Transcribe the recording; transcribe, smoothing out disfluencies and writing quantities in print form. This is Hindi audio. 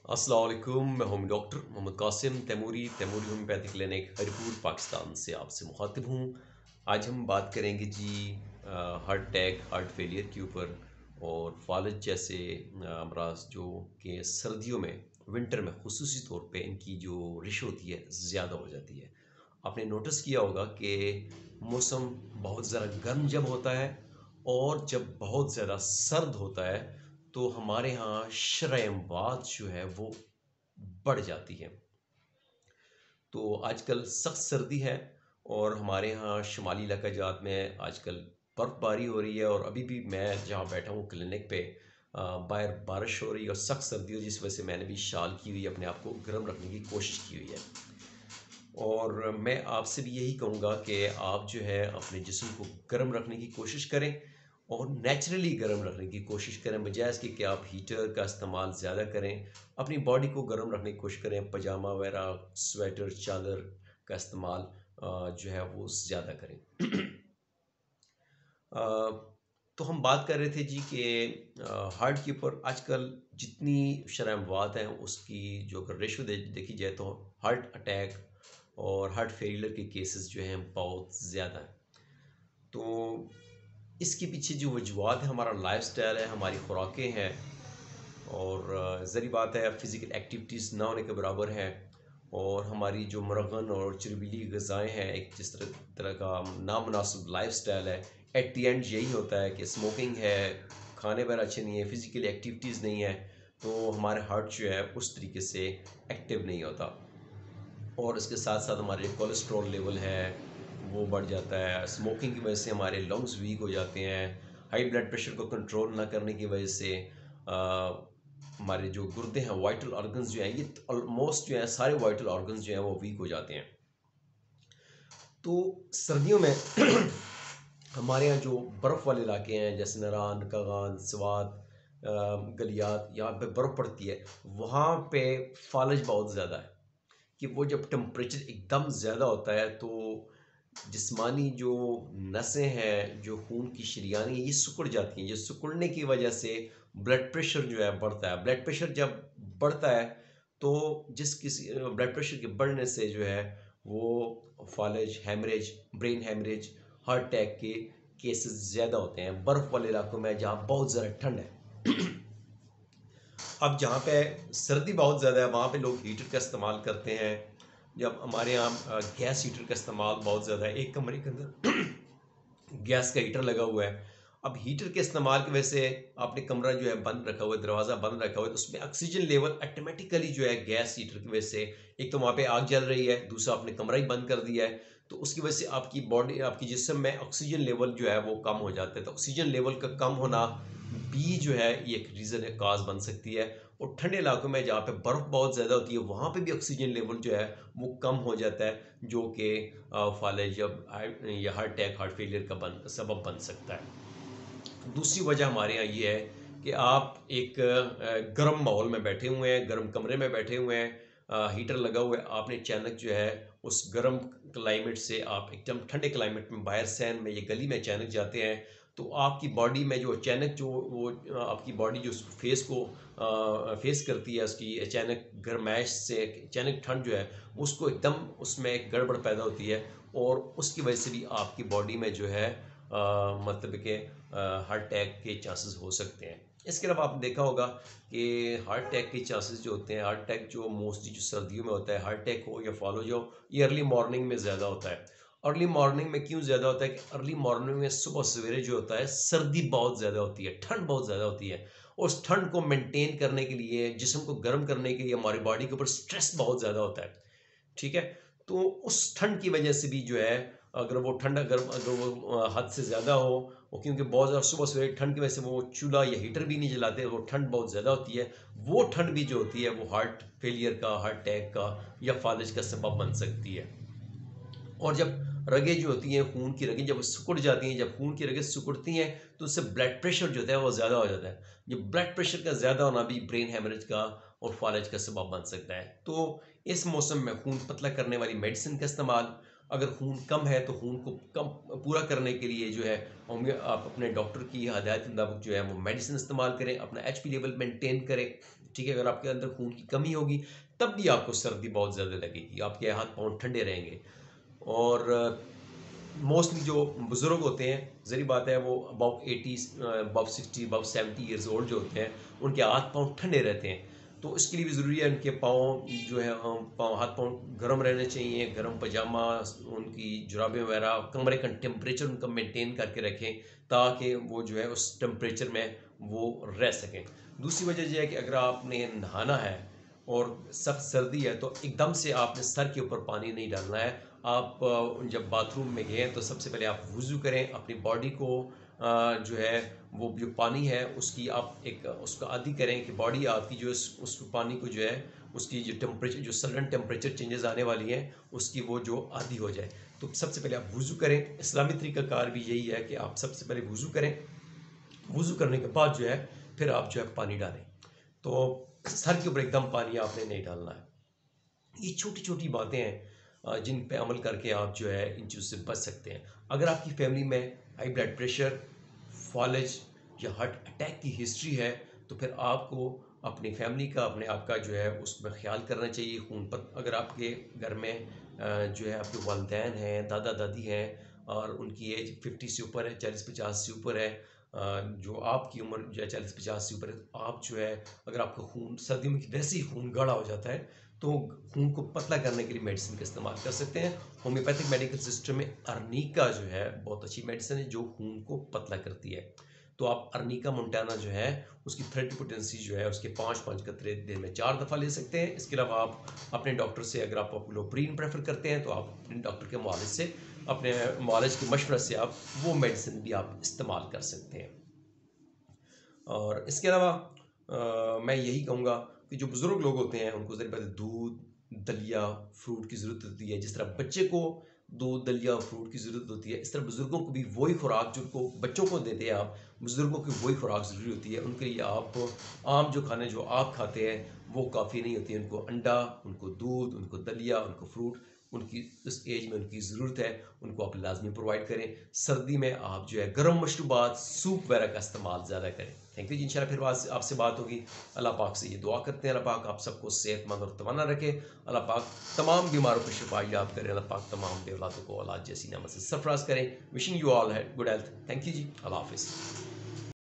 अस्सलाम वालेकुम। मैं हूं doctor Mohammad Qasim Taimuri homeopathic clinic Haripur Pakistan से आपसे मुखातिब हूं। आज हम बात करेंगे जी हार्ट अटैक, हार्ट फेलियर के ऊपर और फालज जैसे अमराज जो कि सर्दियों में, विंटर में खुसूसी तौर पे इनकी जो रिश होती है ज़्यादा हो जाती है। आपने नोटिस किया होगा कि मौसम बहुत ज़्यादा गर्म जब होता है और जब बहुत ज़्यादा सर्द होता है तो हमारे यहाँ शरह-ए-अमवात जो है वो बढ़ जाती है। तो आजकल सख्त सर्दी है और हमारे यहाँ शुमाली इलाका जात में आजकल बर्फ़बारी हो रही है और अभी भी मैं जहाँ बैठा हूँ क्लिनिक पे बाहर बारिश हो रही है और सख्त सर्दी हो, जिस वजह से मैंने भी शाल की हुई है, अपने आप को गर्म रखने की कोशिश की हुई है। और मैं आपसे भी यही कहूँगा कि आप जो है अपने जिस्म को गर्म रखने की कोशिश करें और नेचुरली गर्म रखने की कोशिश करें, बजाय इसके कि आप हीटर का इस्तेमाल ज़्यादा करें। अपनी बॉडी को गर्म रखने की कोशिश करें, पजामा वगैरह, स्वेटर, चादर का इस्तेमाल जो है वो ज़्यादा करें। अ, तो हम बात कर रहे थे जी कि हार्ट के ऊपर आजकल जितनी शरह-ए-अमवात हैं उसकी जो अगर रेशो देखी जाए तो हार्ट अटैक और हार्ट फेलियर के केसेस जो हैं बहुत ज़्यादा हैं। तो इसके पीछे जो वजूहत है, हमारा लाइफ़स्टाइल है, हमारी खुराकें हैं और ज़ाहिर बात है फ़िज़िकल एक्टिविटीज़ ना होने के बराबर है और हमारी जो मुरगन और चर्बीली ग़िज़ाएँ हैं, एक जिस तरह का नामुनासिब लाइफ़स्टाइल है, एट द एंड यही होता है कि स्मोकिंग है, खाने वगैरह अच्छे नहीं है, फ़िज़िकल एक्टिविटीज़ नहीं है, तो हमारा हार्ट जो है उस तरीके से एक्टिव नहीं होता। और इसके साथ-साथ हमारे कोलेस्ट्रॉल लेवल है, वो बढ़ जाता है। स्मोकिंग की वजह से हमारे लंग्स वीक हो जाते हैं। हाई ब्लड प्रेशर को कंट्रोल ना करने की वजह से हमारे जो गुर्दे हैं, वाइटल ऑर्गन्स जो हैं, ये ऑलमोस्ट जो है सारे वाइटल ऑर्गन्स जो हैं वो वीक हो जाते हैं। तो सर्दियों में हमारे यहाँ जो बर्फ़ वाले इलाके हैं जैसे नारान, कागान, स्वात, गलियात, यहाँ पे बर्फ़ पड़ती है, वहाँ पे फ़ालज बहुत ज़्यादा है कि वो जब टेम्परेचर एकदम ज़्यादा होता है तो जिस्मानी जो नसें हैं, जो खून की शरीयानें हैं, ये सिकुड़ जाती हैं। ये सिकुड़ने की वजह से ब्लड प्रेशर जो है बढ़ता है। ब्लड प्रेशर जब बढ़ता है तो जिस किसी ब्लड प्रेशर के बढ़ने से जो है वो फ़ालज, haemorrhage, brain haemorrhage, heart attack के केसेस ज़्यादा होते हैं बर्फ़ वाले इलाकों में जहाँ बहुत ज़्यादा ठंड है। अब जहाँ पे सर्दी बहुत ज़्यादा है वहाँ पे लोग हीटर का इस्तेमाल करते हैं। जब हमारे यहाँ गैस हीटर का इस्तेमाल बहुत ज़्यादा है, एक कमरे के अंदर गैस का हीटर लगा हुआ है। अब हीटर के इस्तेमाल की वजह से आपने कमरा जो है बंद रखा हुआ है, दरवाज़ा बंद रखा हुआ है, तो उसमें ऑक्सीजन लेवल ऑटोमेटिकली जो है गैस हीटर की वजह से, एक तो वहाँ पे आग जल रही है, दूसरा आपने कमरा ही बंद कर दिया है, तो उसकी वजह से आपकी बॉडी, आपकी जिस्म में ऑक्सीजन लेवल जो है वो कम हो जाता है। तो ऑक्सीजन लेवल का कम होना भी जो है ये एक रीज़न है, काज़ बन सकती है। और ठंडे इलाकों में जहाँ पे बर्फ़ बहुत ज़्यादा होती है वहाँ पे भी ऑक्सीजन लेवल जो है वो कम हो जाता है, जो कि फालज या हार्ट अटैक, हार्ट फेलियर का सबब बन सकता है। दूसरी वजह हमारे यहाँ ये है कि आप एक गर्म माहौल में बैठे हुए हैं, गर्म कमरे में बैठे हुए हैं, हीटर लगा हुआ है, आपने अचानक जो है उस गर्म क्लाइमेट से आप एकदम ठंडे क्लाइमेट में बाहर सैन में, ये गली में अचानक जाते हैं, तो आपकी बॉडी में जो अचानक जो वो आपकी बॉडी जो फेस को फेस करती है, उसकी अचानक गर्माइश से अचानक ठंड जो है उसको एकदम उसमें एक गड़बड़ पैदा होती है और उसकी वजह से भी आपकी बॉडी में जो है मतलब कि हार्ट अटैक के चांसेस हो सकते हैं। इसके अलावा आपने देखा होगा कि हार्ट अटैक के चांसेस जो होते हैं, हार्ट अटैक जो मोस्टली जो सर्दियों में होता है, हार्ट अटैक हो या फॉलो जो, ये अर्ली मॉर्निंग में ज़्यादा होता है। अर्ली मॉर्निंग में क्यों ज़्यादा होता है कि अर्ली मॉर्निंग में सुबह सवेरे जो होता है सर्दी बहुत ज़्यादा होती है, ठंड बहुत ज़्यादा होती है। उस ठंड को मेंटेन करने के लिए, जिस्म को गर्म करने के लिए हमारी बॉडी के ऊपर स्ट्रेस बहुत ज़्यादा होता है। ठीक है? तो उस ठंड की वजह से भी जो है, अगर वो ठंड अगर वो हद से ज़्यादा हो, वो क्योंकि बहुत ज़्यादा सुबह सवेरे ठंड की वजह से वो चूल्हा या हीटर भी नहीं जलाते, वो ठंड बहुत ज़्यादा होती है, वो ठंड भी जो होती है वो हार्ट फेलियर का, हार्ट अटैक का या फालिज का सबब बन सकती है। और जब रगें जो होती हैं, खून की रगें जब सिकुड़ जाती हैं, जब खून की रगें सिकुड़ती हैं तो उससे ब्लड प्रेशर जो होता है वो ज़्यादा हो जाता है। ये ब्लड प्रेशर का ज़्यादा होना भी ब्रेन हैमरेज का और फालिज का सबब बन सकता है। तो इस मौसम में खून पतला करने वाली मेडिसिन का इस्तेमाल, अगर खून कम है तो खून को कम पूरा करने के लिए जो है आप अपने डॉक्टर की हदायत के मुताबिक जो है वो मेडिसिन इस्तेमाल करें, अपना एचपी लेवल मेंटेन करें। ठीक है, अगर आपके अंदर खून की कमी होगी तब भी आपको सर्दी बहुत ज़्यादा लगेगी, आपके हाथ पाँव ठंडे रहेंगे। और मोस्टली जो बुज़ुर्ग होते हैं, ज़ाहिर बात है वो about 80 about 60 about 70 years old जो होते हैं, उनके हाथ पाँव ठंडे रहते हैं। तो इसके लिए भी ज़रूरी है उनके पाँव जो है पाँव हाथ पाँव गर्म रहने चाहिए, गर्म पजामा, उनकी जुराबें वगैरह, कमरे का टेम्परेचर उनका मेंटेन करके रखें ताकि वो जो है उस टेम्परेचर में वो रह सकें। दूसरी वजह ये है कि अगर आपने नहाना है और सख्त सर्दी है तो एकदम से आपने सर के ऊपर पानी नहीं डालना है। आप जब बाथरूम में गए तो सबसे पहले आप वुज़ू करें, अपनी बॉडी को जो है वो जो पानी है उसकी आप एक उसका आदी करें कि बॉडी आपकी जो उस पानी को जो है उसकी जो टेम्परेचर जो सडन टेम्परेचर चेंजेस आने वाली हैं उसकी वो जो आदी हो जाए। तो सबसे पहले आप वुज़ू करें। इस्लामी तरीक़ाकार भी यही है कि आप सबसे पहले वुज़ू करें, वुज़ू करने के बाद जो है फिर आप जो है पानी डालें। तो सर के ऊपर एकदम पानी आपने नहीं डालना है। ये छोटी-छोटी बातें हैं जिन पे अमल करके आप जो है इन चीज़ों से बच सकते हैं। अगर आपकी फैमिली में हाई ब्लड प्रेशर, फ़ालिज या हार्ट अटैक की हिस्ट्री है तो फिर आपको अपनी फैमिली का, अपने आप का जो है उसमें ख़्याल करना चाहिए। खून पर अगर आपके घर में जो है आपके वालिदैन हैं, दादा-दादी हैं और उनकी एज 50 से ऊपर है, 40-50 से ऊपर है, जो आपकी उम्र जो है 40-50 से ऊपर है, तो आप जो है अगर आपका खून सर्दियों में वैसे ही खून गाढ़ा हो जाता है तो खून को पतला करने के लिए मेडिसिन का इस्तेमाल कर सकते हैं। होम्योपैथिक मेडिकल सिस्टम में अर्निका जो है बहुत अच्छी मेडिसिन है जो खून को पतला करती है। तो आप अर्निका मोंटाना जो है उसकी थेरेपी पोटेंसी जो है उसके 5-5 कतरे दिन में 4 दफ़ा ले सकते हैं। इसके अलावा आप अपने डॉक्टर से, अगर आप अपोलोप्रीन प्रेफर करते हैं तो आप अपने डॉक्टर के मुआलिज से, अपने मुआलिज की मशवरे से आप वो मेडिसिन भी आप इस्तेमाल कर सकते हैं। और इसके अलावा मैं यही कहूँगा कि जो बुज़ुर्ग लोग होते हैं उनको ज़रा पहले दूध, दलिया, फ्रूट की ज़रूरत होती है। जिस तरह बच्चे को दूध, दलिया, फ्रूट की ज़रूरत होती है, इस तरह बुज़ुर्गों को भी वही खुराक जो उनको बच्चों को देते हैं आप, बुज़ुर्गों की वही खुराक ज़रूरी होती है। उनके लिए आप आम जो खाने जो आप खाते हैं वो काफ़ी नहीं होती है। उनको अंडा, उनको दूध, उनको दलिया, उनको फ्रूट, उनकी इस एज में उनकी ज़रूरत है, उनको आप लाज़मी प्रोवाइड करें। सर्दी में आप जो है गर्म मशरूबात, सूप वगैरह का इस्तेमाल ज़्यादा करें। थैंक यू जी, इंशाल्लाह फिर आपसे बात होगी। अल्लाह पाक से ये दुआ करते हैं, अल्लाह पाक आप सबको सेहतमंद और तवाना रखे। अल्लाह पाक तमाम बीमारों को शिफा याब करें। अल्लाह पाक तमाम बेऔलादों को औलाद जैसी नेमत से सरफराज करें। विशिंग यू ऑल है गुड हेल्थ। थैंक यू जी, अल्लाह हाफिज़।